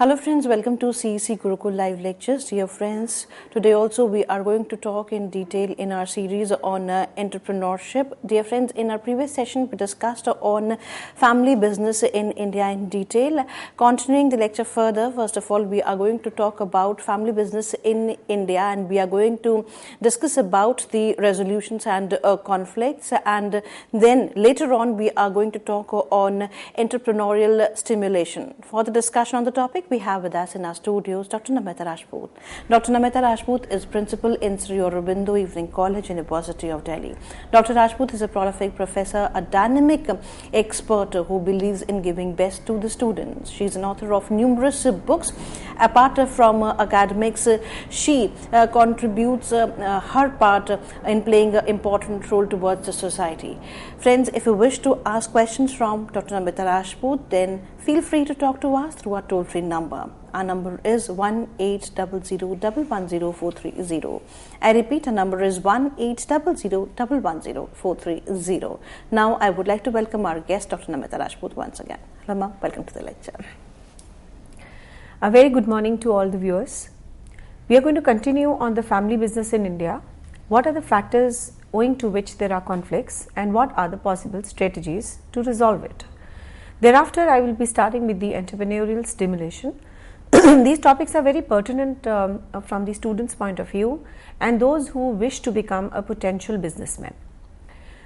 Hello friends, welcome to CEC Gurukul Live Lectures. Dear friends, today also we are going to talk in detail in our series on entrepreneurship. Dear friends, in our previous session we discussed on family business in India in detail. Continuing the lecture further, first of all we are going to talk about family business in India, and we are going to discuss about the resolutions and conflicts, and then later on we are going to talk on entrepreneurial stimulation. For the discussion on the topic, we have with us in our studios Dr. Namita Rajput. Dr. Namita Rajput is principal in Sri Aurobindo Evening College, University of Delhi. Dr. Rajput is a prolific professor, a dynamic expert who believes in giving best to the students. She is an author of numerous books. Apart from academics, she contributes her part in playing an important role towards the society. Friends, if you wish to ask questions from Dr. Namita Rajput, then feel free to talk to us through our toll-free number. Our number is 1-800-110-430. I repeat, our number is 1-800-110-430. Now, I would like to welcome our guest, Dr. Namita Rajput, once again. Rama, welcome to the lecture. A very good morning to all the viewers. We are going to continue on the family business in India. What are the factors owing to which there are conflicts, and what are the possible strategies to resolve it? Thereafter, I will be starting with the entrepreneurial stimulation. These topics are very pertinent from the students' point of view and those who wish to become a potential businessman.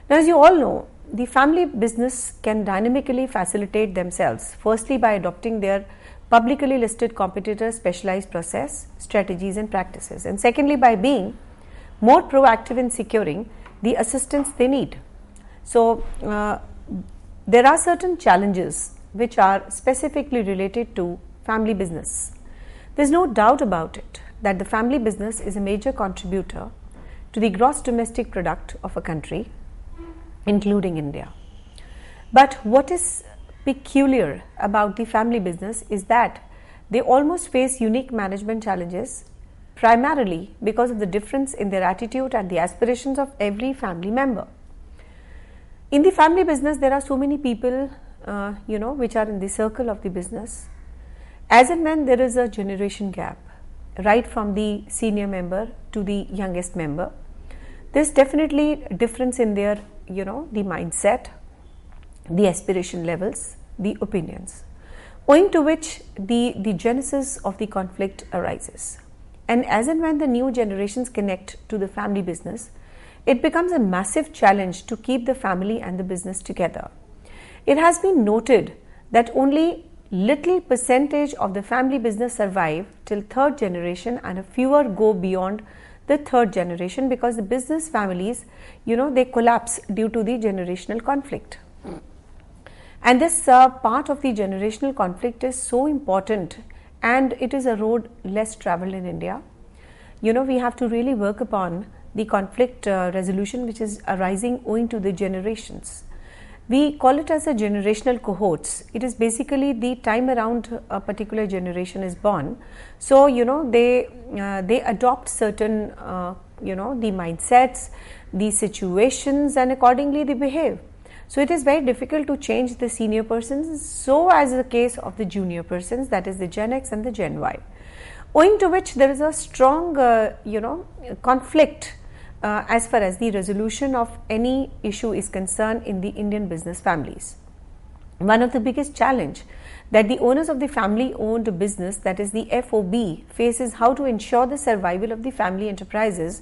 Now, as you all know, the family business can dynamically facilitate themselves, firstly by adopting their publicly listed competitors' specialized process, strategies and practices, and secondly by being more proactive in securing the assistance they need. So, there are certain challenges which are specifically related to family business. There is no doubt about it that the family business is a major contributor to the gross domestic product of a country, including India. But what is peculiar about the family business is that they almost face unique management challenges, primarily because of the difference in their attitude and the aspirations of every family member. In the family business, there are so many people, which are in the circle of the business. As and when there is a generation gap, right from the senior member to the youngest member, there's definitely a difference in their, the mindset, the aspiration levels, the opinions, owing to which the genesis of the conflict arises. And as and when the new generations connect to the family business, it becomes a massive challenge to keep the family and the business together. It has been noted that only little percentage of the family business survive till third generation, and a fewer go beyond the third generation because the business families, they collapse due to the generational conflict. And this part of the generational conflict is so important, and it is a road less traveled in India. We have to really work upon the conflict resolution which is arising owing to the generations. We call it as a generational cohorts. It is basically the time around a particular generation is born. So, they adopt certain, the mindsets, the situations, and accordingly they behave. So, it is very difficult to change the senior persons, so as the case of the junior persons, that is the Gen X and the Gen Y, owing to which there is a strong, conflict as far as the resolution of any issue is concerned in the Indian business families. One of the biggest challenge that the owners of the family owned business, that is the FOB, faces how to ensure the survival of the family enterprises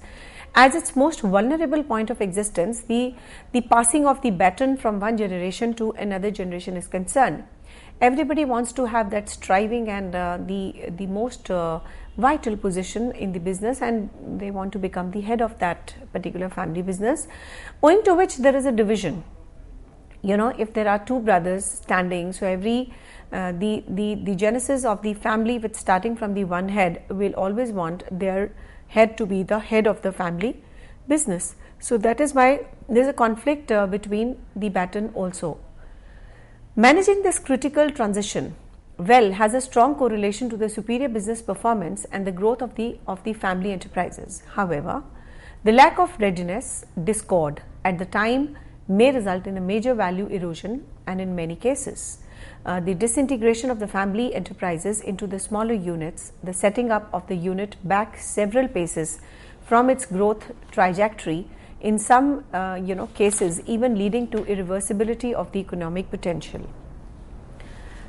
as its most vulnerable point of existence, the passing of the baton from one generation to another generation is concerned. Everybody wants to have that striving and the most vital position in the business, and they want to become the head of that particular family business, owing to which there is a division. If there are two brothers standing, so every the genesis of the family with starting from the one head will always want their head to be the head of the family business. So that is why there is a conflict between the baton also. Managing this critical transition well has a strong correlation to the superior business performance and the growth of the family enterprises. However, the lack of readiness, discord at the time may result in a major value erosion, and in many cases the disintegration of the family enterprises into the smaller units, the setting up of the unit back several paces from its growth trajectory, in some cases even leading to irreversibility of the economic potential.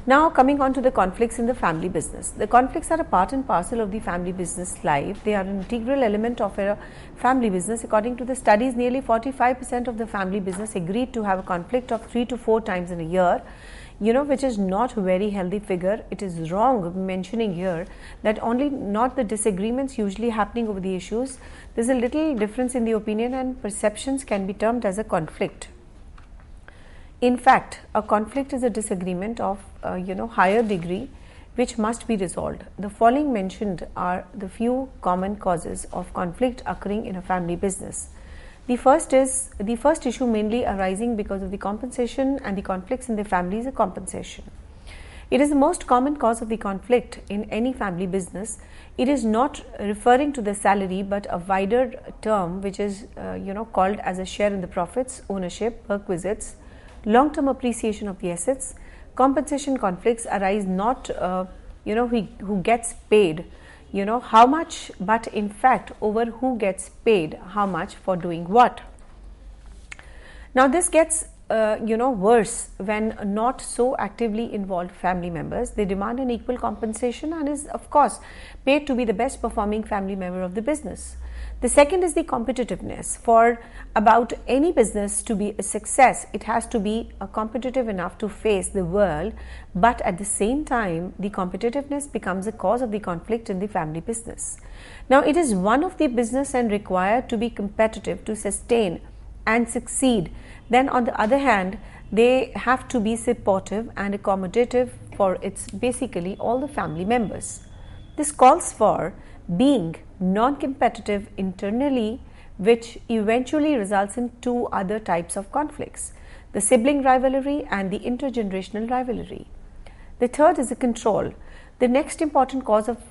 Now coming on to the conflicts in the family business. The conflicts are a part and parcel of the family business life. They are an integral element of a family business. According to the studies, nearly 45% of the family business agreed to have a conflict of 3 to 4 times in a year, which is not a very healthy figure. It is wrong mentioning here that only not the disagreements usually happening over the issues. There's a little difference in the opinion and perceptions can be termed as a conflict. In fact, a conflict is a disagreement of higher degree which must be resolved. The following mentioned are the few common causes of conflict occurring in a family business. The first issue mainly arising because of the compensation, and the conflicts in the family is a compensation. It is the most common cause of the conflict in any family business. It is not referring to the salary but a wider term which is called as a share in the profits, ownership, perquisites, long-term appreciation of the assets. Compensation conflicts arise not who gets paid how much, but in fact over who gets paid how much for doing what. Now this gets worse when not so actively involved family members. They demand an equal compensation and is of course paid to be the best performing family member of the business. The second is the competitiveness. For about any business to be a success, it has to be competitive enough to face the world, but at the same time, the competitiveness becomes a cause of the conflict in the family business. Now, it is one of the business and required to be competitive to sustain and succeed. Then on the other hand, they have to be supportive and accommodative for its basically all the family members. This calls for being non-competitive internally, which eventually results in two other types of conflicts: the sibling rivalry and the intergenerational rivalry. The third is the control. The next important cause of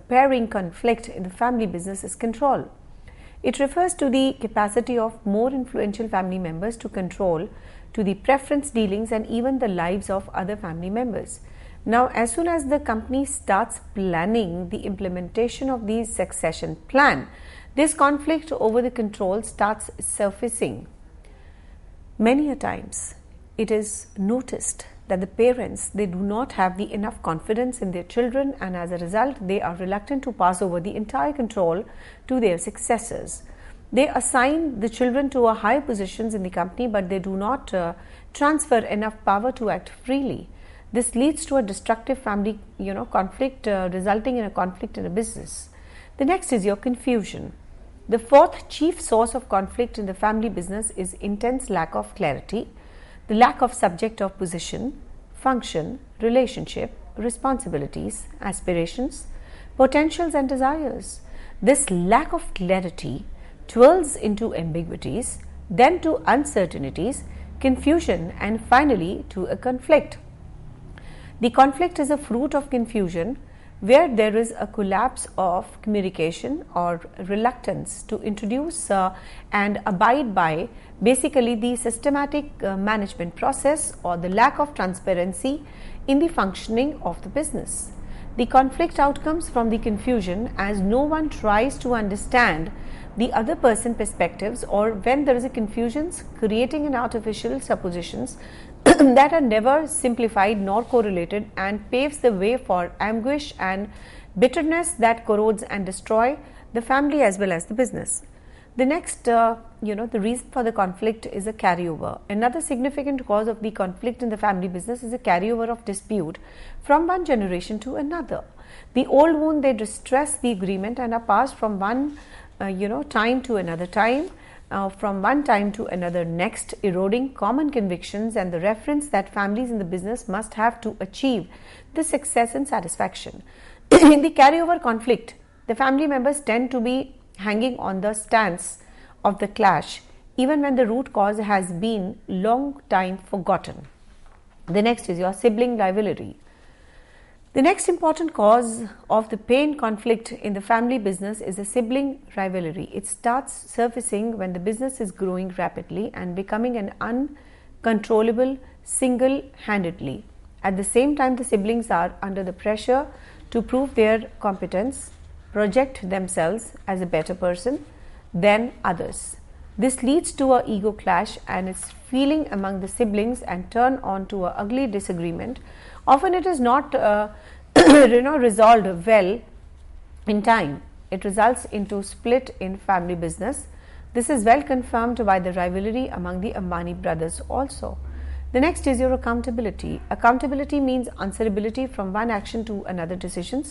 pairing conflict in the family business is control. It refers to the capacity of more influential family members to control to the preference dealings and even the lives of other family members. Now, as soon as the company starts planning the implementation of the succession plan, this conflict over the control starts surfacing. Many a times, it is noticed that the parents, they do not have the enough confidence in their children, and as a result, they are reluctant to pass over the entire control to their successors. They assign the children to a higher positions in the company, but they do not transfer enough power to act freely. This leads to a destructive family, conflict, resulting in a conflict in a business. The next is your confusion. The fourth chief source of conflict in the family business is intense lack of clarity, the lack of subject of position, function, relationship, responsibilities, aspirations, potentials and desires. This lack of clarity twirls into ambiguities, then to uncertainties, confusion, and finally to a conflict. The conflict is a fruit of confusion where there is a collapse of communication or reluctance to introduce and abide by basically the systematic management process or the lack of transparency in the functioning of the business. The conflict outcomes from the confusion as no one tries to understand the other person's perspectives, or when there is a confusion creating an artificial suppositions that are never simplified nor correlated and paves the way for anguish and bitterness that corrodes and destroy the family as well as the business. The next, the reason for the conflict is a carryover. Another significant cause of the conflict in the family business is a carryover of dispute from one generation to another. The old wound, they distress the agreement and are passed from one time to another time, from one time to another next, eroding common convictions and the reference that families in the business must have to achieve the success and satisfaction. In the carryover conflict, the family members tend to be hanging on the stance of the clash even when the root cause has been long time forgotten. The next is your sibling rivalry. The next important cause of the pain conflict in the family business is a sibling rivalry. It starts surfacing when the business is growing rapidly and becoming an uncontrollable single-handedly. At the same time, the siblings are under the pressure to prove their competence, project themselves as a better person than others. This leads to an ego clash and its feeling among the siblings and turn on to an ugly disagreement. Often it is not resolved well in time. It results into split in family business. This is well confirmed by the rivalry among the Ambani brothers also. The next is your accountability. Accountability means answerability from one action to another decisions.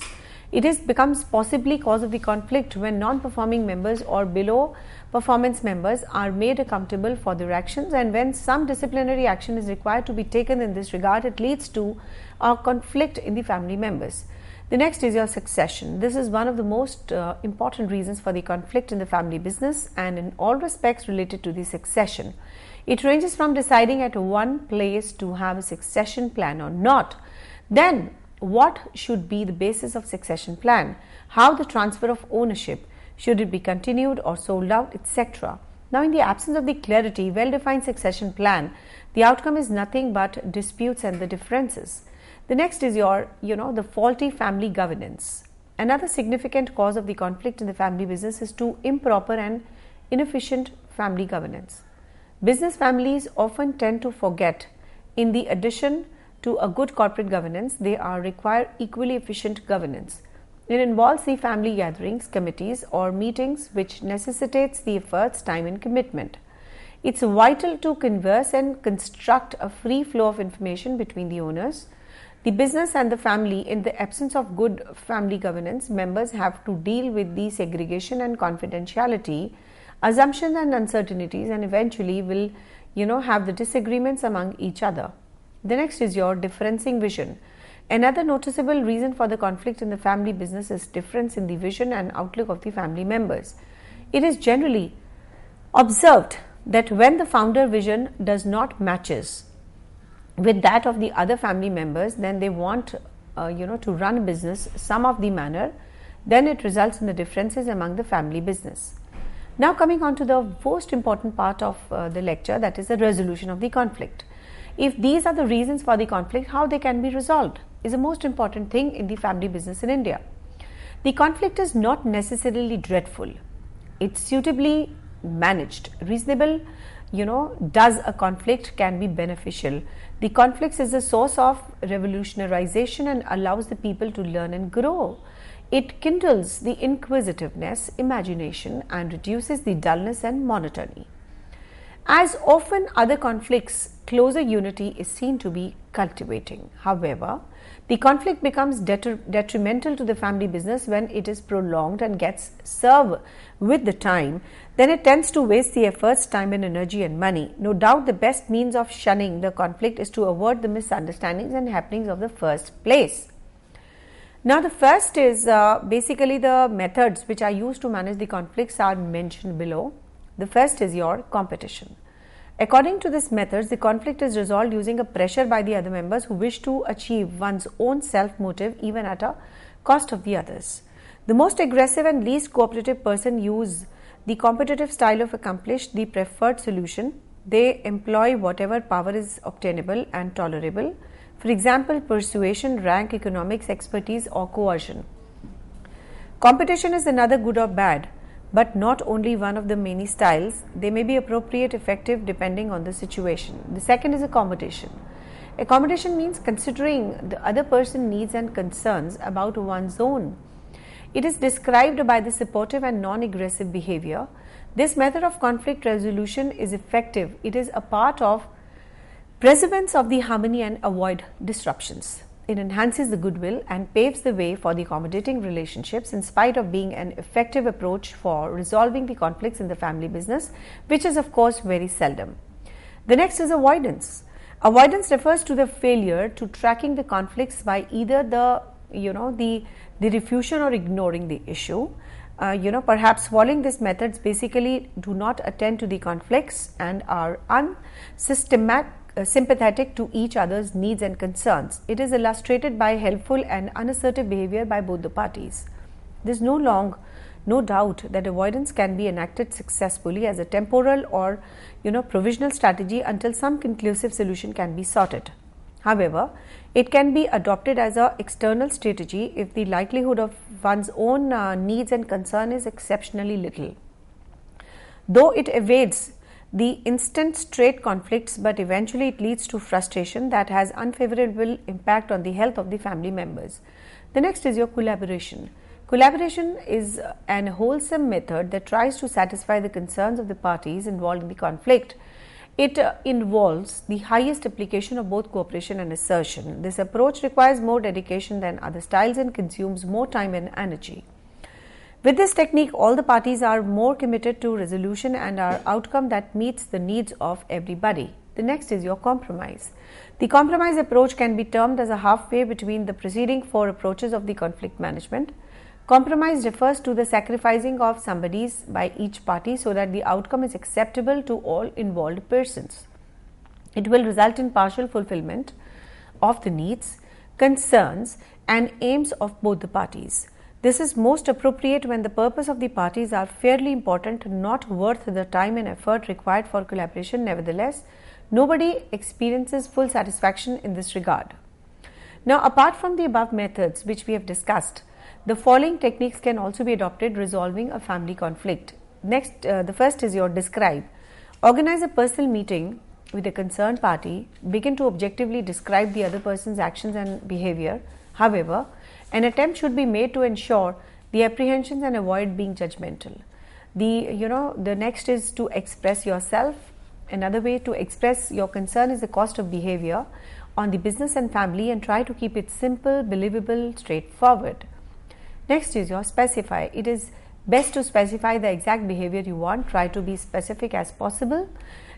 It becomes possibly cause of the conflict when non-performing members or below performance members are made accountable for their actions, and when some disciplinary action is required to be taken in this regard, it leads to a conflict in the family members. The next is your succession. This is one of the most important reasons for the conflict in the family business and in all respects related to the succession. It ranges from deciding at one place to have a succession plan or not. Then what should be the basis of succession plan? How the transfer of ownership? Should it be continued or sold out, etc. Now, in the absence of the clarity, well-defined succession plan, the outcome is nothing but disputes and the differences. The next is the faulty family governance. Another significant cause of the conflict in the family business is too improper and inefficient family governance. Business families often tend to forget, in the addition to a good corporate governance, they require equally efficient governance. It involves the family gatherings, committees or meetings which necessitates the efforts, time and commitment. It's vital to converse and construct a free flow of information between the owners, the business and the family. In the absence of good family governance, members have to deal with the segregation and confidentiality, assumptions and uncertainties, and eventually will have the disagreements among each other. The next is your differencing vision. Another noticeable reason for the conflict in the family business is difference in the vision and outlook of the family members. It is generally observed that when the founder vision does not matches with that of the other family members, then they want to run a business some of the manner, then it results in the differences among the family business. Now coming on to the most important part of the lecture, that is the resolution of the conflict. If these are the reasons for the conflict, how they can be resolved is the most important thing in the family business in India. The conflict is not necessarily dreadful. It's suitably managed. Reasonable, does a conflict can be beneficial. The conflicts is a source of revolutionarization and allows the people to learn and grow. It kindles the inquisitiveness, imagination and reduces the dullness and monotony. As often other conflicts, closer unity is seen to be cultivating. However, the conflict becomes detrimental to the family business when it is prolonged and gets served with the time. Then it tends to waste the efforts, time and energy and money. No doubt the best means of shunning the conflict is to avoid the misunderstandings and happenings of the first place. Now the first is basically the methods which are used to manage the conflicts are mentioned below. The first is your competition. According to this methods, the conflict is resolved using a pressure by the other members who wish to achieve one's own self-motive even at a cost of the others. The most aggressive and least cooperative person use the competitive style of accomplish the preferred solution. They employ whatever power is obtainable and tolerable. For example, persuasion, rank, economics, expertise or coercion. Competition is another good or bad, but not only one of the many styles. They may be appropriate, effective depending on the situation. The second is accommodation. Accommodation means considering the other person's needs and concerns about one's own. It is described by the supportive and non-aggressive behavior. This method of conflict resolution is effective. It is a part of preservance of the harmony and avoid disruptions. It enhances the goodwill and paves the way for the accommodating relationships in spite of being an effective approach for resolving the conflicts in the family business, which is of course very seldom. The next is avoidance. Avoidance refers to the failure to tracking the conflicts by either the diffusion or ignoring the issue. Perhaps following these methods basically do not attend to the conflicts and are sympathetic to each other's needs and concerns. It is illustrated by helpful and unassertive behavior by both the parties. There is no long no doubt that avoidance can be enacted successfully as a temporal or provisional strategy until some conclusive solution can be sorted. However, it can be adopted as an external strategy if the likelihood of one's own needs and concern is exceptionally little. Though it evades the instant straight conflicts, but eventually it leads to frustration that has unfavorable impact on the health of the family members. The next is your collaboration. Collaboration is an wholesome method that tries to satisfy the concerns of the parties involved in the conflict. It involves the highest application of both cooperation and assertion. This approach requires more dedication than other styles and consumes more time and energy. With this technique, all the parties are more committed to resolution and an outcome that meets the needs of everybody. The next is your compromise. The compromise approach can be termed as a halfway between the preceding four approaches of the conflict management. Compromise refers to the sacrificing of somebody's by each party so that the outcome is acceptable to all involved persons. It will result in partial fulfillment of the needs, concerns, and aims of both the parties. This is most appropriate when the purpose of the parties are fairly important, not worth the time and effort required for collaboration. Nevertheless, nobody experiences full satisfaction in this regard. Now, apart from the above methods which we have discussed, the following techniques can also be adopted resolving a family conflict. Next, the first is your describe. Organize a personal meeting with a concerned party. Begin to objectively describe the other person's actions and behavior. However, an attempt should be made to ensure the apprehensions and avoid being judgmental. The next is to express yourself. Another way to express your concern is the cost of behavior on the business and family, and try to keep it simple, believable, straightforward. Next is your specify. It is best to specify the exact behavior you want. Try to be specific as possible.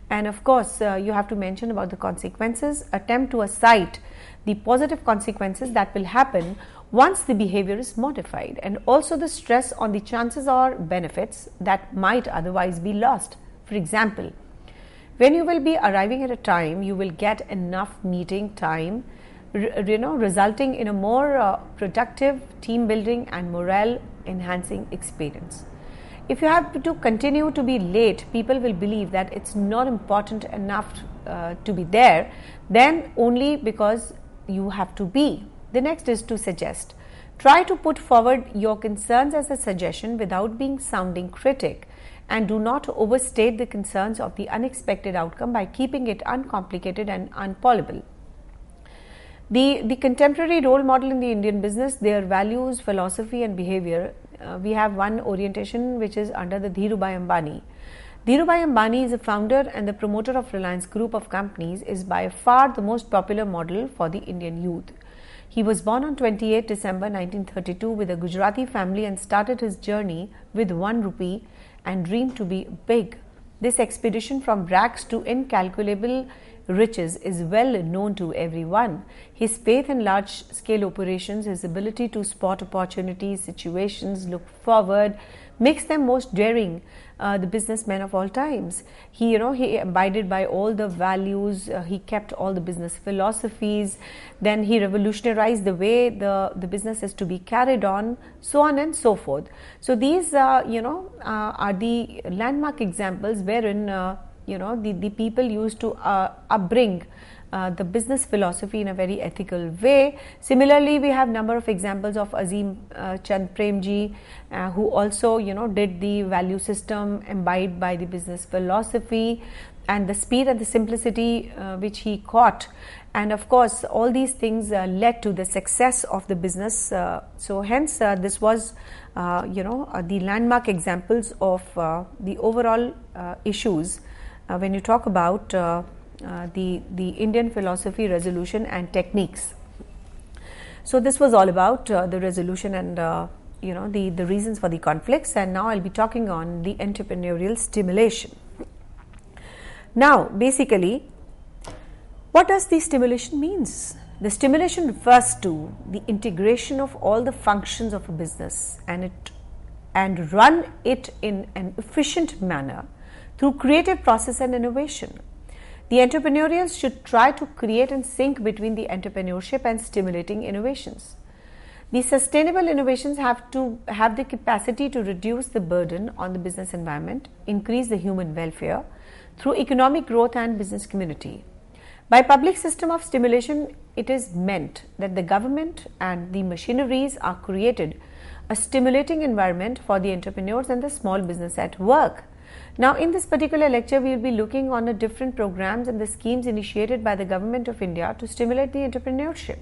And of course, you have to mention about the consequences. Attempt to cite the positive consequences that will happen once the behavior is modified, and also the stress on the chances or benefits that might otherwise be lost. For example, when you will be arriving at a time, you will get enough meeting time, resulting in a more productive team building and morale enhancing experience. If you have to continue to be late, people will believe that it's not important enough to be there, then only because you have to be. The next is to suggest. Try to put forward your concerns as a suggestion without being sounding critic, and do not overstate the concerns of the unexpected outcome by keeping it uncomplicated and unpalatable. The contemporary role model in the Indian business, their values, philosophy and behavior, we have one orientation which is under the Dhirubhai Ambani. Dhirubhai Ambani is a founder and the promoter of Reliance Group of companies, is by far the most popular model for the Indian youth. He was born on 28 December 1932 with a Gujarati family and started his journey with 1 rupee and dreamed to be big. This expedition from rags to incalculable riches is well known to everyone. His faith in large-scale operations, his ability to spot opportunities, situations, look forward, makes them most daring, the businessmen of all times. He abided by all the values, he kept all the business philosophies, then he revolutionized the way the business is to be carried on, so on and so forth. So these are the landmark examples wherein the people used to upbring the business philosophy in a very ethical way. Similarly, we have number of examples of Azim Chand Premji, who also did the value system imbibed by the business philosophy, and the speed and the simplicity which he caught, and of course all these things led to the success of the business. So hence this was the landmark examples of the overall issues when you talk about the Indian philosophy, resolution and techniques. So this was all about the resolution and the reasons for the conflicts, and now I'll be talking on the entrepreneurial stimulation. Now basically, what does the stimulation means? The stimulation refers to the integration of all the functions of a business and run it in an efficient manner through creative process and innovation. The entrepreneurials should try to create and sync between the entrepreneurship and stimulating innovations. The sustainable innovations have to have the capacity to reduce the burden on the business environment, increase the human welfare through economic growth and business community. By public system of stimulation, it is meant that the government and the machineries are created a stimulating environment for the entrepreneurs and the small business at work. Now, in this particular lecture, we will be looking on the different programs and the schemes initiated by the Government of India to stimulate the entrepreneurship.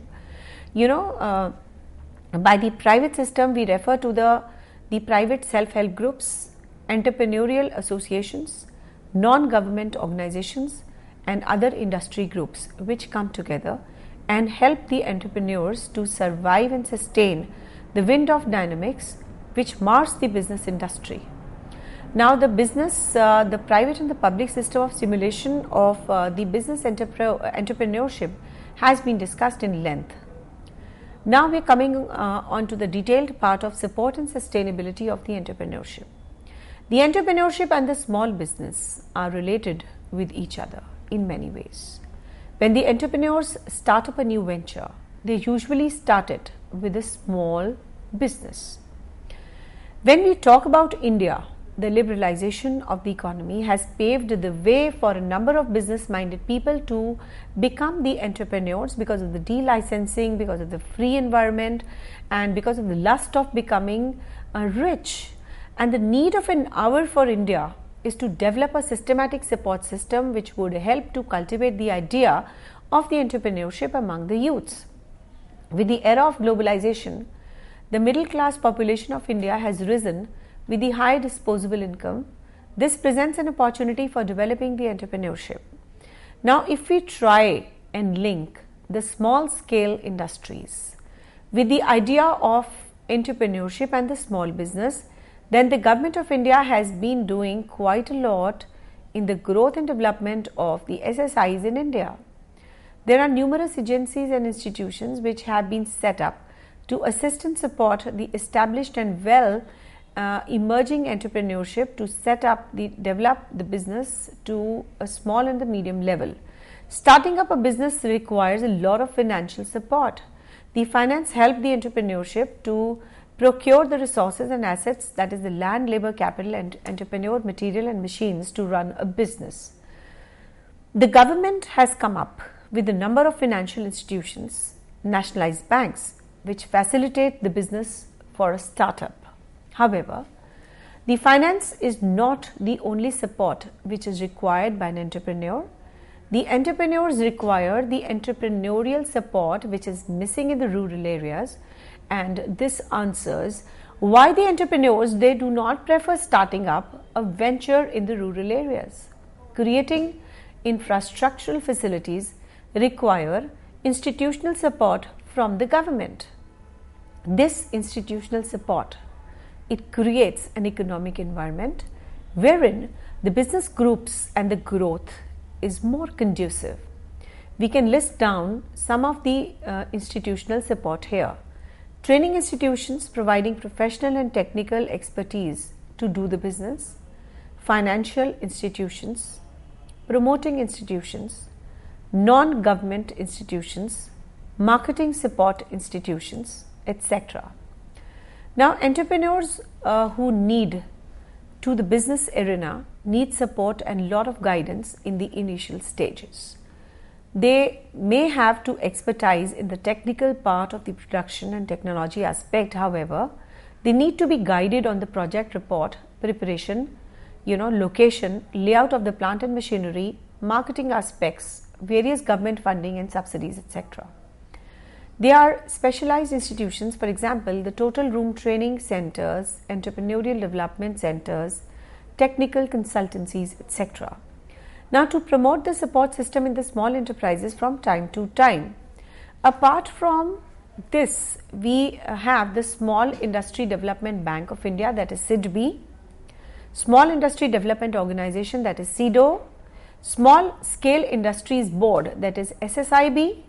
By the private system, we refer to the private self-help groups, entrepreneurial associations, non-government organizations, and other industry groups which come together and help the entrepreneurs to survive and sustain the wind of dynamics which mars the business industry. Now, the private and the public system of stimulation of the business entrepreneurship has been discussed in length. Now, we are coming on to the detailed part of support and sustainability of the entrepreneurship. The entrepreneurship and the small business are related with each other in many ways. When the entrepreneurs start up a new venture, they usually start it with a small business. When we talk about India, the liberalization of the economy has paved the way for a number of business-minded people to become the entrepreneurs because of the delicensing, because of the free environment, and because of the lust of becoming rich. And the need of an hour for India is to develop a systematic support system which would help to cultivate the idea of the entrepreneurship among the youths. With the era of globalization, the middle class population of India has risen with the high disposable income. This presents an opportunity for developing the entrepreneurship. Now, if we try and link the small scale industries with the idea of entrepreneurship and the small business, then the Government of India has been doing quite a lot in the growth and development of the SSIs in India. There are numerous agencies and institutions which have been set up to assist and support the established and emerging entrepreneurship to develop the business to a small and the medium level. Starting up a business requires a lot of financial support. The finance help the entrepreneurship to procure the resources and assets, that is the land, labor, capital, and entrepreneur material and machines to run a business. The government has come up with a number of financial institutions, nationalized banks, which facilitate the business for a startup. However, the finance is not the only support which is required by an entrepreneur. The entrepreneurs require the entrepreneurial support which is missing in the rural areas, and this answers why the entrepreneurs they do not prefer starting up a venture in the rural areas. Creating infrastructural facilities require institutional support from the government. This institutional support, it creates an economic environment wherein the business groups and the growth is more conducive. We can list down some of the institutional support here. Training institutions providing professional and technical expertise to do the business, financial institutions, promoting institutions, non-government institutions, marketing support institutions, etc. Now, entrepreneurs who need to the business arena need support and lot of guidance in the initial stages. They may have to expertise in the technical part of the production and technology aspect. However, they need to be guided on the project report preparation, location, layout of the plant and machinery, marketing aspects, various government funding and subsidies, etc. They are specialized institutions, for example, the total room training centers, entrepreneurial development centers, technical consultancies, etc. Now, to promote the support system in the small enterprises from time to time. Apart from this, we have the Small Industry Development Bank of India, that is SIDB, Small Industry Development Organization, that is SIDO, Small Scale Industries Board, that is SSIB,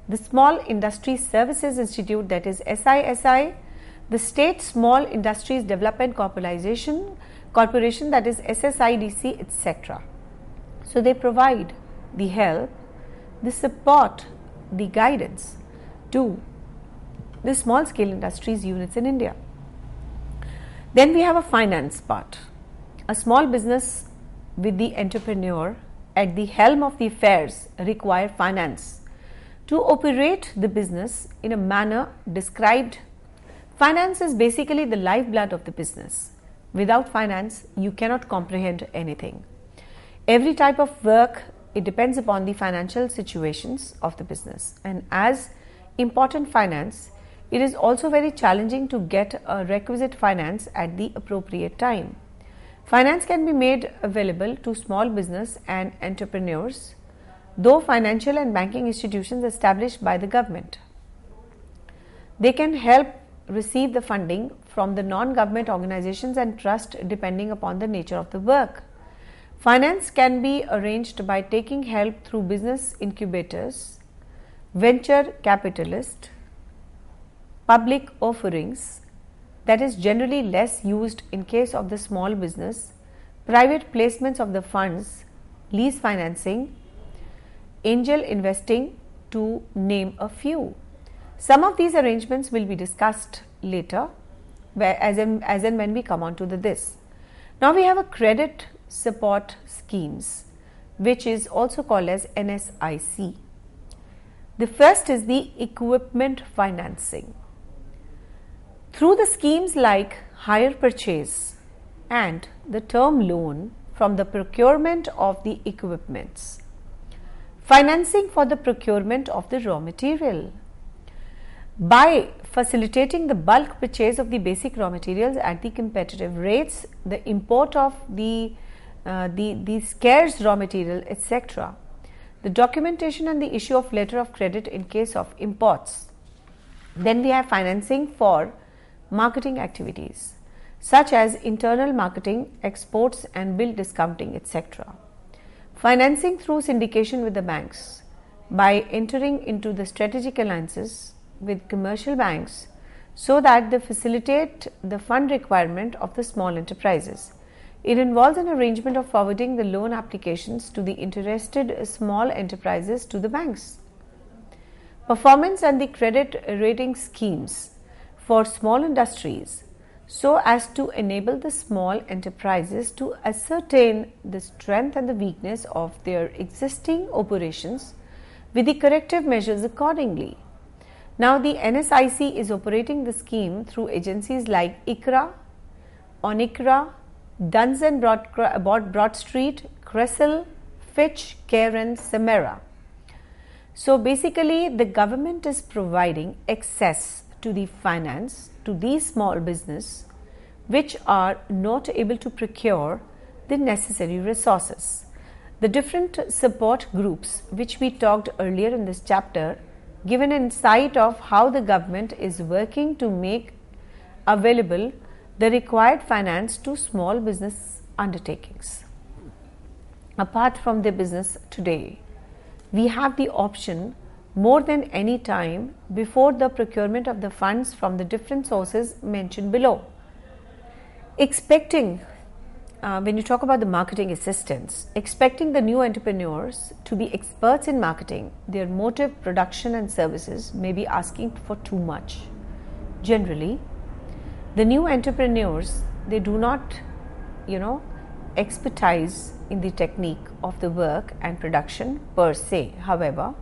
the Small Industry Services Institute, that is SISI, the State Small Industries Development Corporation, that is SSIDC, etc. So, they provide the help, the support, the guidance to the small scale industries units in India. Then we have a finance part. A small business with the entrepreneur at the helm of the affairs require finance to operate the business in a manner described. Finance is basically the lifeblood of the business. Without finance, you cannot comprehend anything. Every type of work, it depends upon the financial situations of the business, and as important finance, it is also very challenging to get a requisite finance at the appropriate time. Finance can be made available to small business and entrepreneurs, though financial and banking institutions established by the government. They can help receive the funding from the non-government organizations and trust depending upon the nature of the work. Finance can be arranged by taking help through business incubators, venture capitalists, public offerings, that is generally less used in case of the small business, private placements of the funds, lease financing, angel investing, to name a few. Some of these arrangements will be discussed later as and when we come on to this. Now we have a credit support schemes, which is also called as NSIC. The first is the equipment financing. Through the schemes like hire purchase and the term loan from the procurement of the equipments, financing for the procurement of the raw material, by facilitating the bulk purchase of the basic raw materials at the competitive rates, the import of the scarce raw material, etc., the documentation and the issue of letter of credit in case of imports. Then we have financing for marketing activities such as internal marketing, exports and bill discounting, etc. Financing through syndication with the banks by entering into the strategic alliances with commercial banks so that they facilitate the fund requirement of the small enterprises. It involves an arrangement of forwarding the loan applications to the interested small enterprises to the banks. Performance and the credit rating schemes for small industries so as to enable the small enterprises to ascertain the strength and the weakness of their existing operations with the corrective measures accordingly. Now the NSIC is operating the scheme through agencies like ICRA, ONICRA, Duns and Bradstreet, CRISIL, Fitch, CARE and Samara. So basically the government is providing access to the finance to these small business which are not able to procure the necessary resources. The different support groups which we talked earlier in this chapter give an insight of how the government is working to make available the required finance to small business undertakings. Apart from their business today, we have the option more than any time before the procurement of the funds from the different sources mentioned below. When you talk about the marketing assistance, expecting the new entrepreneurs to be experts in marketing, their motive, production and services may be asking for too much. Generally, the new entrepreneurs, they do not, expertise in the technique of the work and production per se. However,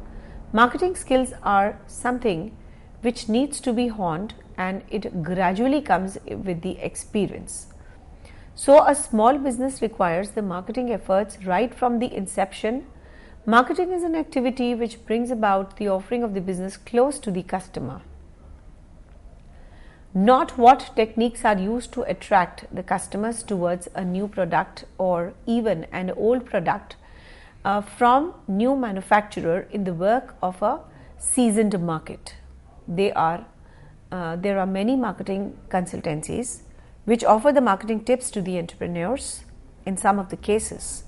marketing skills are something which needs to be honed and it gradually comes with the experience. So a small business requires the marketing efforts right from the inception. Marketing is an activity which brings about the offering of the business close to the customer. Not what techniques are used to attract the customers towards a new product or even an old product from new manufacturer in the work of a seasoned market. There are many marketing consultancies which offer the marketing tips to the entrepreneurs. In some of the cases,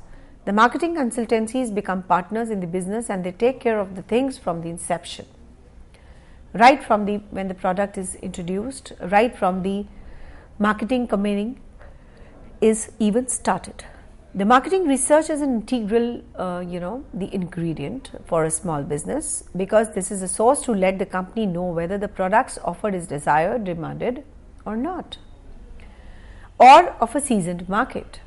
the marketing consultancies become partners in the business and they take care of the things from the inception, right from when the product is introduced, right from the marketing campaigning is even started. The marketing research is an integral, the ingredient for a small business, because this is a source to let the company know whether the products offered is desired, demanded or not, or of a seasoned market.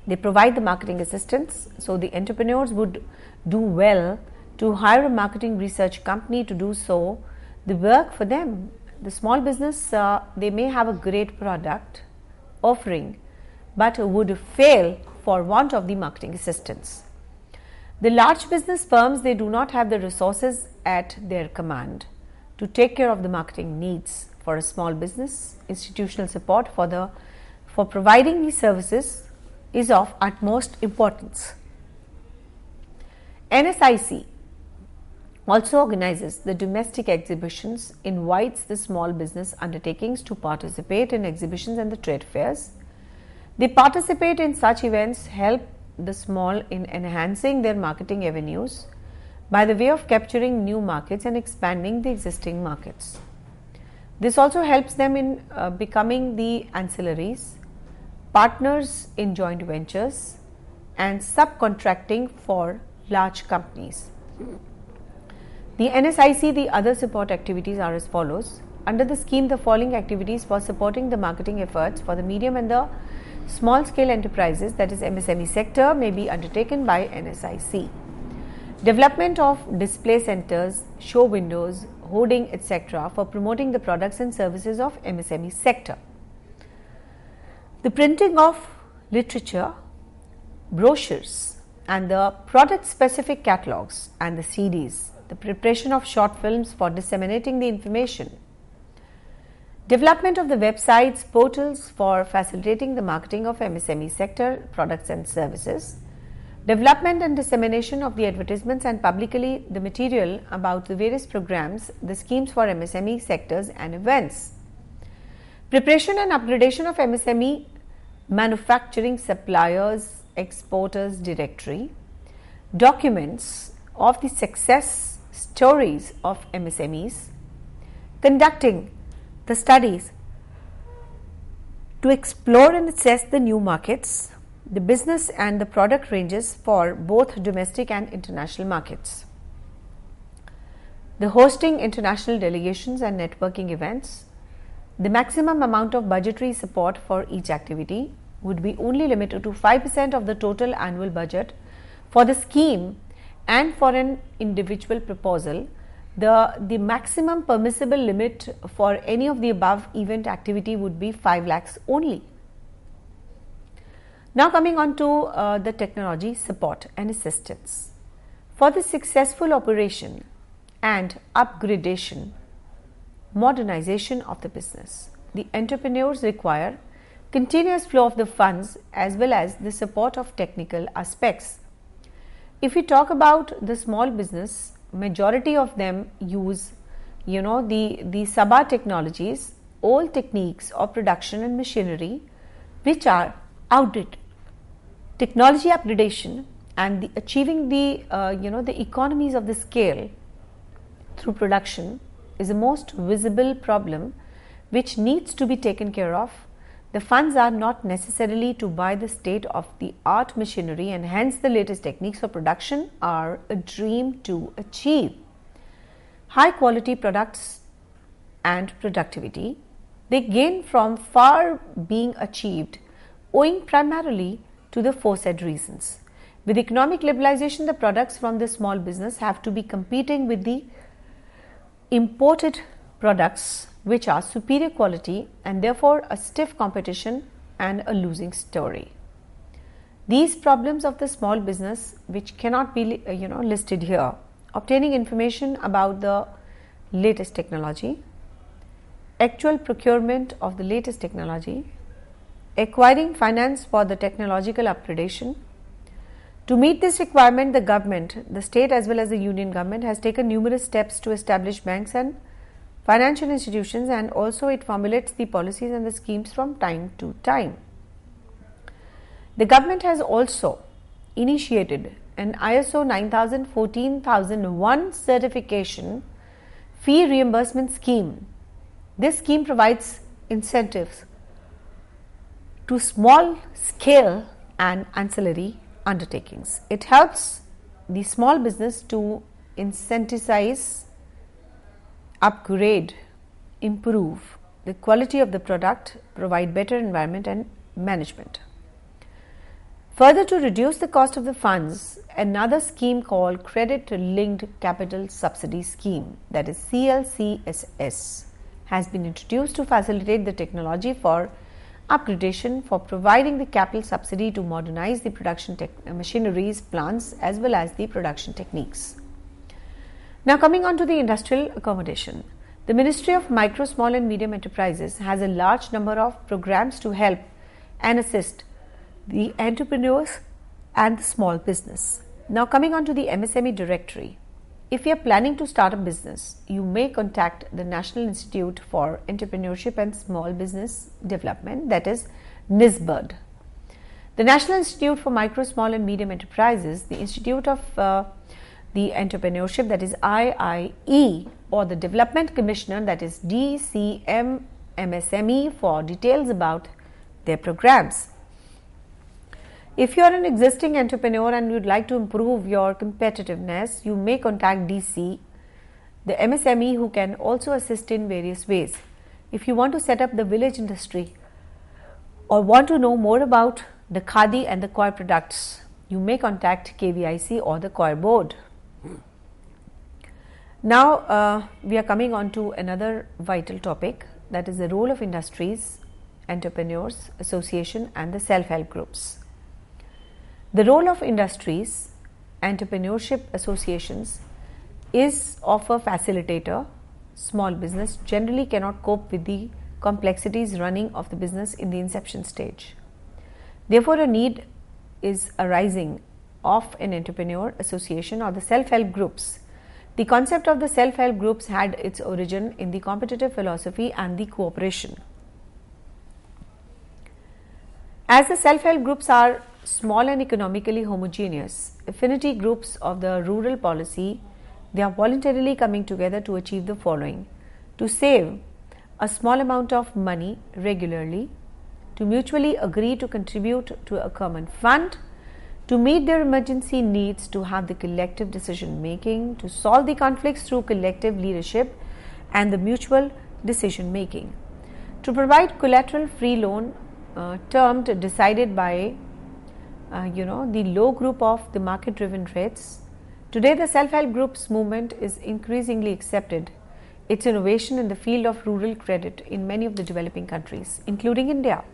They provide the marketing assistance, so the entrepreneurs would do well to hire a marketing research company to do so the work for them. The small business, they may have a great product offering, but would fail for want of the marketing assistance. The large business firms, they do not have the resources at their command to take care of the marketing needs. For a small business, institutional support for providing these services is of utmost importance. NSIC also organizes the domestic exhibitions, invites the small business undertakings to participate in exhibitions and the trade fairs. They participate in such events, help the small in enhancing their marketing avenues by the way of capturing new markets and expanding the existing markets. This also helps them in becoming the ancillaries, partners in joint ventures and subcontracting for large companies. The NSIC, the other support activities are as follows. Under the scheme, the following activities for supporting the marketing efforts for the medium and the small scale enterprises, that is MSME sector, may be undertaken by NSIC. Development of display centers, show windows, hoarding, etc. for promoting the products and services of MSME sector. The printing of literature, brochures and the product specific catalogs and the CDs. The preparation of short films for disseminating the information. Development of the websites, portals for facilitating the marketing of MSME sector products and services. Development and dissemination of the advertisements and publicly the material about the various programs, the schemes for MSME sectors and events. Preparation and upgradation of MSME manufacturing suppliers, exporters directory. Documents of the success stories of MSMEs. Conducting the studies to explore and assess the new markets, the business and the product ranges for both domestic and international markets. The hosting international delegations and networking events. The maximum amount of budgetary support for each activity would be only limited to 5% of the total annual budget for the scheme, and for an individual proposal, the maximum permissible limit for any of the above event activity would be 5 lakhs only. Now coming on to the technology support and assistance. For the successful operation and upgradation, modernization of the business, the entrepreneurs require continuous flow of the funds as well as the support of technical aspects. If we talk about the small business, majority of them use the Sabha technologies, old techniques of production and machinery which are outdated. Technology upgradation and the achieving the the economies of the scale through production is the most visible problem which needs to be taken care of. The funds are not necessarily to buy the state of the art machinery, and hence the latest techniques of production are a dream to achieve. High quality products and productivity, they gain from far being achieved owing primarily to the foresaid reasons. With economic liberalization, the products from the small business have to be competing with the imported products which are superior quality, and therefore a stiff competition and a losing story. These problems of the small business, which cannot be listed here: obtaining information about the latest technology, actual procurement of the latest technology, acquiring finance for the technological upgradation. To meet this requirement, the government, the state as well as the union government, has taken numerous steps to establish banks and financial institutions, and also it formulates the policies and the schemes from time to time. The government has also initiated an ISO 9000-14001 certification fee reimbursement scheme. This scheme provides incentives to small scale and ancillary undertakings. It helps the small business to incentivize, upgrade, improve the quality of the product, provide better environment and management. Further, to reduce the cost of the funds, another scheme called Credit Linked Capital Subsidy Scheme, that is CLCSS, has been introduced to facilitate the technology for upgradation, for providing the capital subsidy to modernize the production machineries, plants as well as the production techniques. Now coming on to the industrial accommodation. The Ministry of Micro, Small and Medium Enterprises has a large number of programs to help and assist the entrepreneurs and the small business. Now coming on to the MSME directory. If you are planning to start a business, you may contact the National Institute for Entrepreneurship and Small Business Development, that is NISBUD. The National Institute for Micro, Small and Medium Enterprises, the Institute of the Entrepreneurship, that is IIE, or the Development Commissioner, that is DCMMSME, for details about their programs. If you are an existing entrepreneur and you would like to improve your competitiveness, you may contact DC, the MSME, who can also assist in various ways. If you want to set up the village industry or want to know more about the khadi and the coir products, you may contact KVIC or the coir board. Now we are coming on to another vital topic, that is the role of industries, entrepreneurs, association and the self-help groups. The role of industries, entrepreneurship associations is of a facilitator. Small business generally cannot cope with the complexities running of the business in the inception stage. Therefore, a need is arising of an entrepreneur association or the self-help groups. The concept of the self-help groups had its origin in the competitive philosophy and the cooperation. As the self-help groups are small and economically homogeneous affinity groups of the rural policy, they are voluntarily coming together to achieve the following: to save a small amount of money regularly, to mutually agree to contribute to a common fund, to meet their emergency needs, to have the collective decision making, to solve the conflicts through collective leadership and the mutual decision making, to provide collateral free loan termed decided by the low group of the market driven rates. Today the self-help groups movement is increasingly accepted. Its innovation in the field of rural credit in many of the developing countries, including India,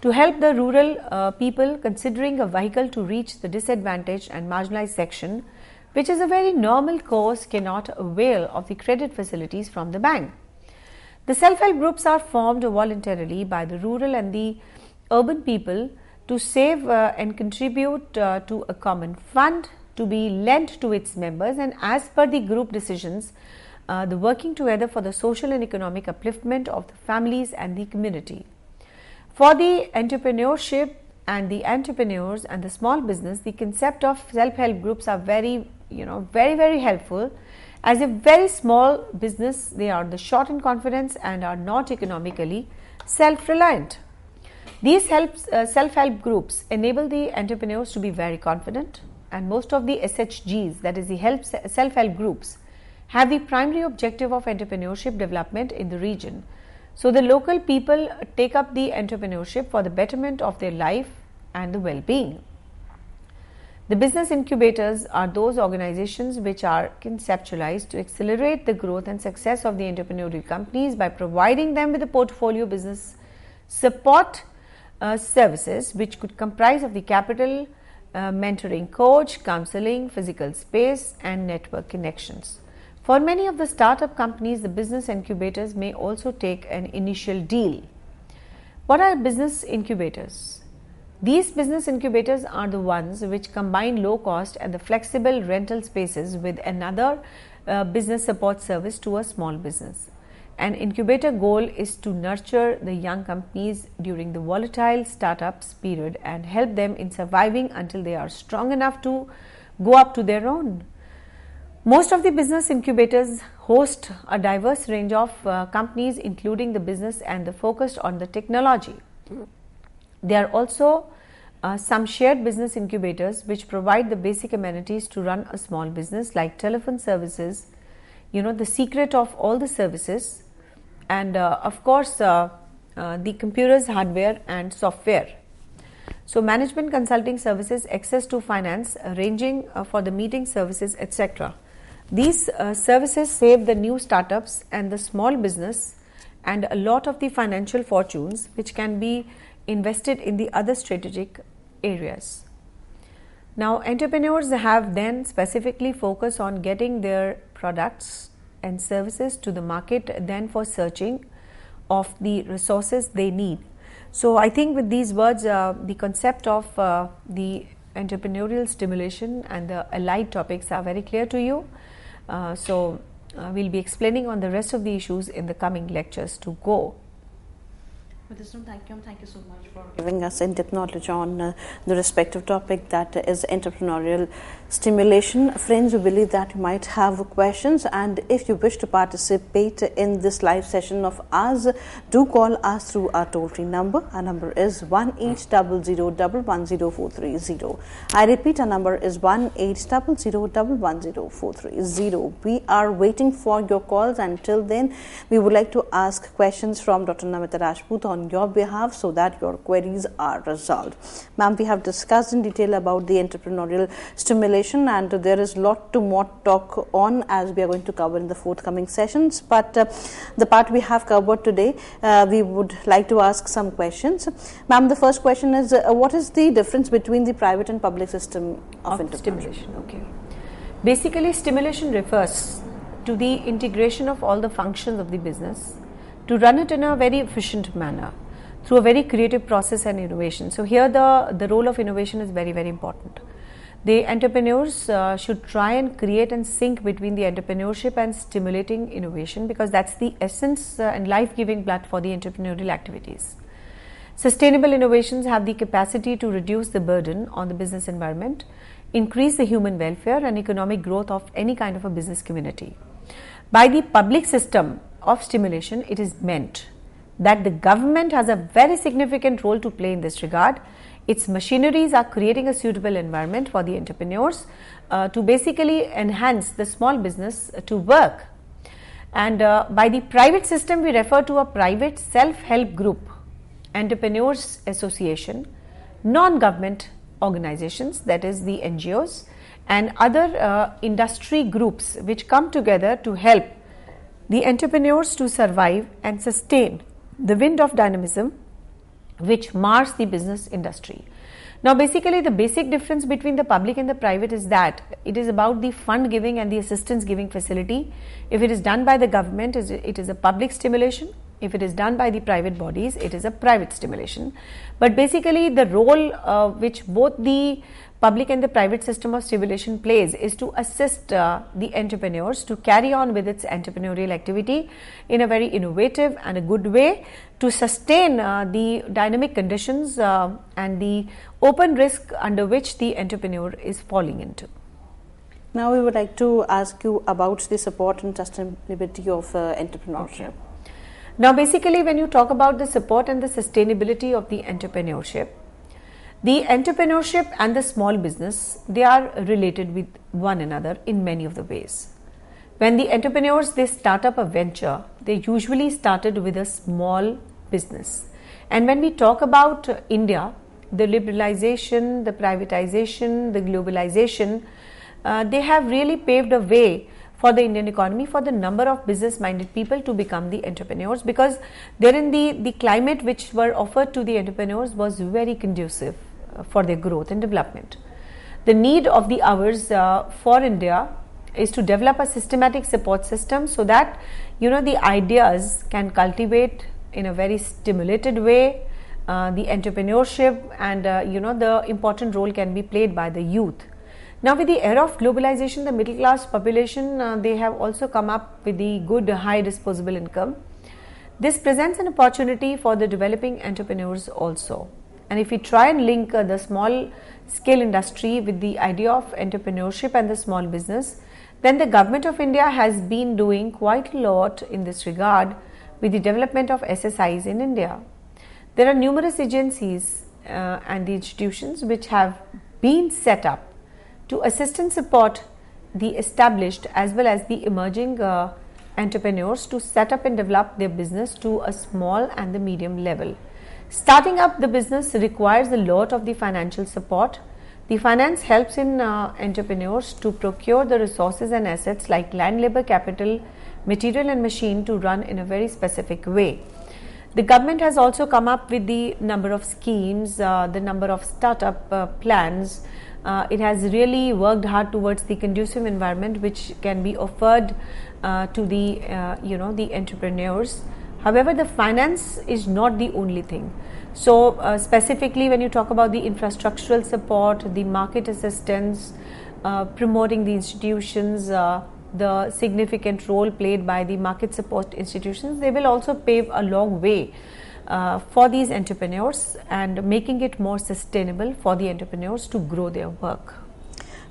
to help the rural people considering a vehicle to reach the disadvantaged and marginalized section, which is a very normal course, cannot avail of the credit facilities from the bank. The self-help groups are formed voluntarily by the rural and the urban people to save and contribute to a common fund to be lent to its members, and as per the group decisions, the working together for the social and economic upliftment of the families and the community. For the entrepreneurship and the entrepreneurs and the small business, the concept of self-help groups are very helpful. As a very small business, they are the short in confidence and are not economically self-reliant. These self-help groups enable the entrepreneurs to be very confident, and most of the SHGs, that is the self-help groups, have the primary objective of entrepreneurship development in the region. So the local people take up the entrepreneurship for the betterment of their life and the well-being. The business incubators are those organizations which are conceptualized to accelerate the growth and success of the entrepreneurial companies by providing them with a portfolio business support services, which could comprise of the capital, mentoring coach, counseling, physical space and network connections. For many of the startup companies, the business incubators may also take an initial deal. What are business incubators? These business incubators are the ones which combine low cost and the flexible rental spaces with another business support service to a small business. An incubator goal is to nurture the young companies during the volatile startups period and help them in surviving until they are strong enough to go up to their own. Most of the business incubators host a diverse range of companies, including the business and the focused on the technology. They are also some shared business incubators which provide the basic amenities to run a small business like telephone services, the secret of all the services, and of course the computers, hardware and software. So management consulting services, access to finance, ranging for the meeting services, etc. These services save the new startups and the small business and a lot of the financial fortunes which can be invested in the other strategic areas. Now entrepreneurs have then specifically focused on getting their products and services to the market then for searching of the resources they need. So I think with these words the concept of the entrepreneurial stimulation and the allied topics are very clear to you. We'll be explaining on the rest of the issues in the coming lectures to go. Thank you so much for giving us in-depth knowledge on the respective topic, that is entrepreneurial stimulation. Friends, we believe that you might have questions, and if you wish to participate in this live session of ours, do call us through our toll-free number. Our number is 1800110430. I repeat, our number is 1800110430. We are waiting for your calls, and till then we would like to ask questions from Dr. Namita Rajput on your behalf so that your queries are resolved. Ma'am, we have discussed in detail about the entrepreneurial stimulation, and there is a lot to more talk on as we are going to cover in the forthcoming sessions, but the part we have covered today, we would like to ask some questions. Ma'am, the first question is what is the difference between the private and public system of stimulation? Okay. Basically, stimulation refers to the integration of all the functions of the business to run it in a very efficient manner through a very creative process and innovation. So here the role of innovation is very, very important. The entrepreneurs should try and create and sync between the entrepreneurship and stimulating innovation, because that's the essence and life-giving blood for the entrepreneurial activities. Sustainable innovations have the capacity to reduce the burden on the business environment, increase the human welfare and economic growth of any kind of a business community. By the public system of stimulation, it is meant that the government has a very significant role to play in this regard. Its machineries are creating a suitable environment for the entrepreneurs to basically enhance the small business to work. And by the private system, we refer to a private self-help group, entrepreneurs association, non-government organizations, that is the NGOs, and other industry groups which come together to help the entrepreneurs to survive and sustain the wind of dynamism which mars the business industry. Now basically the basic difference between the public and the private is that it is about the fund giving and the assistance giving facility. If it is done by the government, it is a public stimulation. If it is done by the private bodies, it is a private stimulation. But basically the role which both the public and the private system of stimulation plays is to assist the entrepreneurs to carry on with its entrepreneurial activity in a very innovative and a good way to sustain the dynamic conditions and the open risk under which the entrepreneur is falling into. Now we would like to ask you about the support and sustainability of entrepreneurship. Okay. Now basically when you talk about the support and the sustainability of the entrepreneurship and the small business, they are related with one another in many of the ways. When the entrepreneurs, they start up a venture, they usually started with a small business. And when we talk about India, the liberalization, the privatization, the globalization, they have really paved a way for the Indian economy, for the number of business-minded people to become the entrepreneurs, because therein the climate which were offered to the entrepreneurs was very conducive for their growth and development. The need of the hours for India is to develop a systematic support system so that the ideas can cultivate in a very stimulated way the entrepreneurship, and the important role can be played by the youth. Now with the era of globalization, the middle class population, they have also come up with the good high disposable income. This presents an opportunity for the developing entrepreneurs also. And if we try and link the small scale industry with the idea of entrepreneurship and the small business, then the government of India has been doing quite a lot in this regard with the development of SSIs in India. There are numerous agencies and the institutions which have been set up to assist and support the established as well as the emerging entrepreneurs to set up and develop their business to a small and the medium level. Starting up the business requires a lot of the financial support. The finance helps in entrepreneurs to procure the resources and assets like land, labor, capital, material and machine to run in a very specific way. The government has also come up with the number of schemes, the number of startup plans. It has really worked hard towards the conducive environment which can be offered to the the entrepreneurs. However, the finance is not the only thing. So specifically when you talk about the infrastructural support, the market assistance, promoting the institutions, the significant role played by the market support institutions, they will also pave a long way for these entrepreneurs and making it more sustainable for the entrepreneurs to grow their work.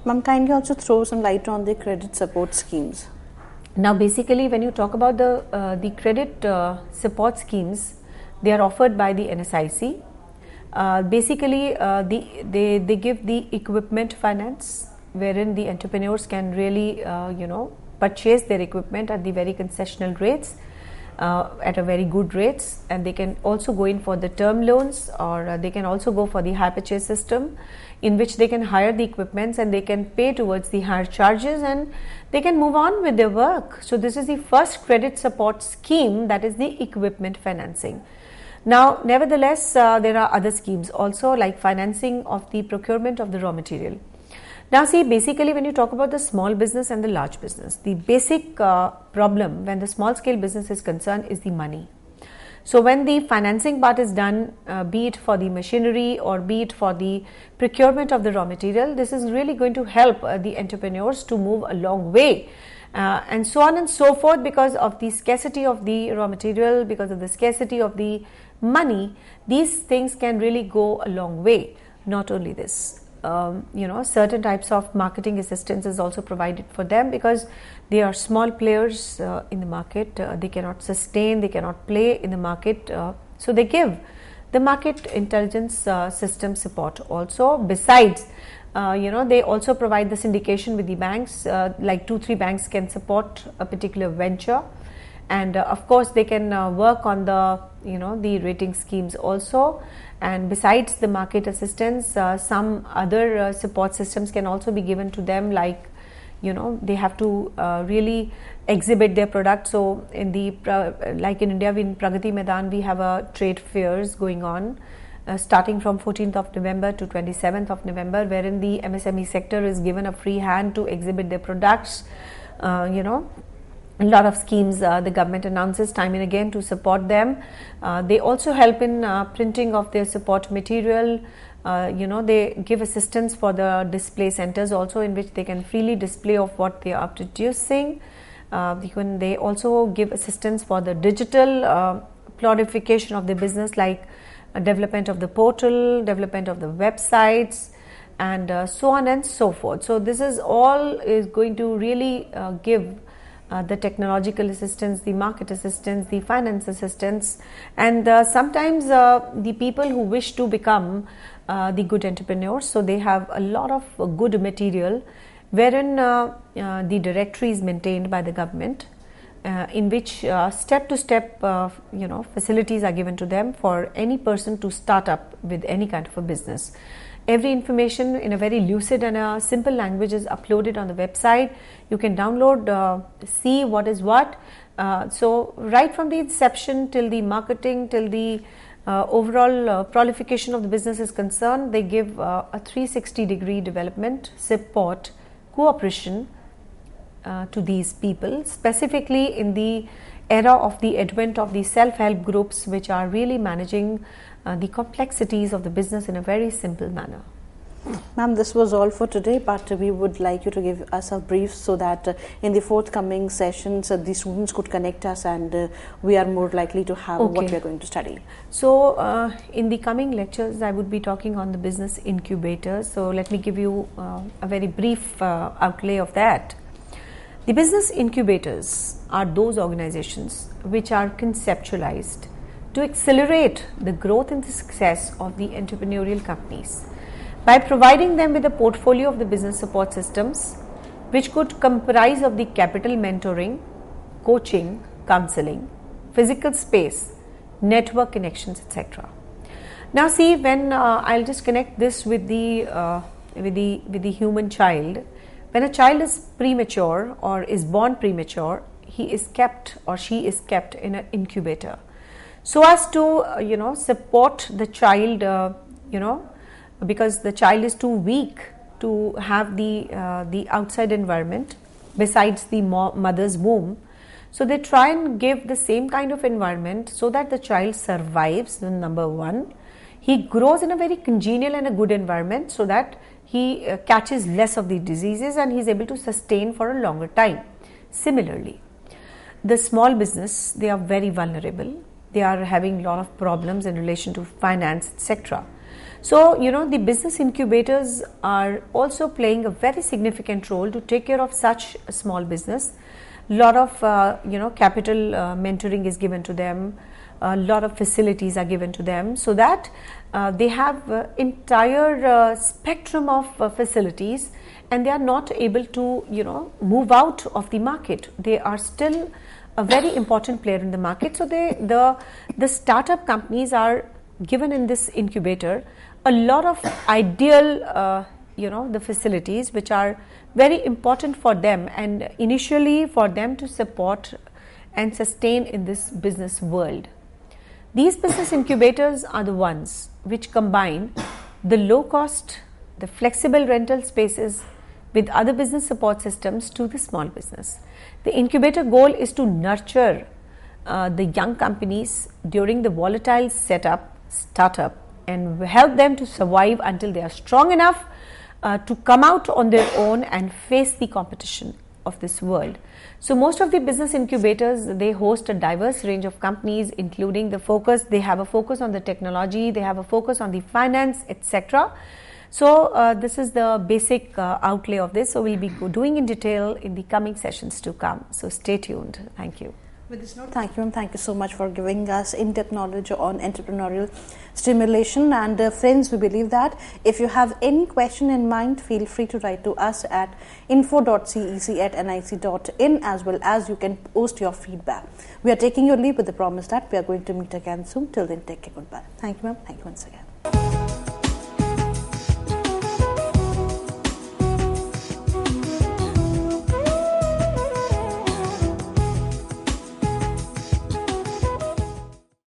Ma'am, kindly also throw some light on the credit support schemes. Now basically when you talk about the credit support schemes, they are offered by the NSIC. Basically they give the equipment finance wherein the entrepreneurs can really purchase their equipment at the very concessional rates, at a very good rates, and they can also go in for the term loans, or they can also go for the hire purchase system in which they can hire the equipments and they can pay towards the higher charges and they can move on with their work. So this is the first credit support scheme, that is the equipment financing. Now nevertheless there are other schemes also, like financing of the procurement of the raw material. Now see, basically when you talk about the small business and the large business, the basic problem when the small scale business is concerned is the money. So when the financing part is done, be it for the machinery or be it for the procurement of the raw material, this is really going to help the entrepreneurs to move a long way. And so on and so forth, because of the scarcity of the raw material, because of the scarcity of the money, these things can really go a long way. Not only this, certain types of marketing assistance is also provided for them because they are small players in the market. They cannot sustain, they cannot play in the market. So they give the market intelligence system support also. Besides, they also provide the syndication with the banks, like 2-3 banks can support a particular venture. And of course they can work on the the rating schemes also. And besides the market assistance, some other support systems can also be given to them, like they have to really exhibit their product. So in the like in India, in Pragati Maidan we have a trade fairs going on starting from 14th of November to 27th of November, wherein the MSME sector is given a free hand to exhibit their products. A lot of schemes the government announces time and again to support them. They also help in printing of their support material. They give assistance for the display centers also, in which they can freely display of what they are producing. They also give assistance for the digital proliferation of the business, like development of the portal, development of the websites, and so on and so forth. So this is all is going to really give the technological assistance, the market assistance, the finance assistance, and sometimes the people who wish to become the good entrepreneurs, so they have a lot of good material wherein the directory is maintained by the government, in which step to step facilities are given to them for any person to start up with any kind of a business. Every information in a very lucid and a simple language is uploaded on the website. You can download, see what is what. So right from the inception till the marketing, till the overall proliferation of the business is concerned, they give a 360-degree development, support, cooperation to these people, specifically in the era of the advent of the self-help groups, which are really managing the complexities of the business in a very simple manner. Ma'am, this was all for today, but we would like you to give us a brief so that in the forthcoming sessions the students could connect us and we are more likely to have what we are going to study. So in the coming lectures I would be talking on the business incubator. So let me give you a very brief outlay of that. The business incubators are those organizations which are conceptualized to accelerate the growth and the success of the entrepreneurial companies by providing them with a portfolio of the business support systems which could comprise of the capital mentoring, coaching, counseling, physical space, network connections, etc. Now see, when I'll just connect this with the human child. When a child is premature or is born premature, he is kept or she is kept in an incubator, so as to support the child, because the child is too weak to have the outside environment besides the mother's womb. So they try and give the same kind of environment so that the child survives. Number one, he grows in a very congenial and a good environment so that he catches less of the diseases and he is able to sustain for a longer time. Similarly, the small business, they are very vulnerable. They are having a lot of problems in relation to finance, etc. So, the business incubators are also playing a very significant role to take care of such a small business. A lot of, capital mentoring is given to them. A lot of facilities are given to them so that they have entire spectrum of facilities, and they are not able to, move out of the market. They are still a very important player in the market. So the startup companies are given in this incubator a lot of ideal the facilities which are very important for them, and initially for them to support and sustain in this business world. These business incubators are the ones which combine the low cost, the flexible rental spaces with other business support systems to the small business. The incubator goal is to nurture the young companies during the volatile startup, and help them to survive until they are strong enough to come out on their own and face the competition of this world. So most of the business incubators, they host a diverse range of companies, including they have a focus on the technology, they have a focus on the finance, etc. So this is the basic outlay of this. So we'll be doing in detail in the coming sessions to come. So stay tuned. Thank you. With this note, thank you, ma'am. Thank you so much for giving us in-depth knowledge on entrepreneurial stimulation. And friends, we believe that if you have any question in mind, feel free to write to us at info.cec@nic.in, as well as you can post your feedback. We are taking your leave with the promise that we are going to meet again soon. Till then, take care. Goodbye. Thank you, ma'am. Thank you once again.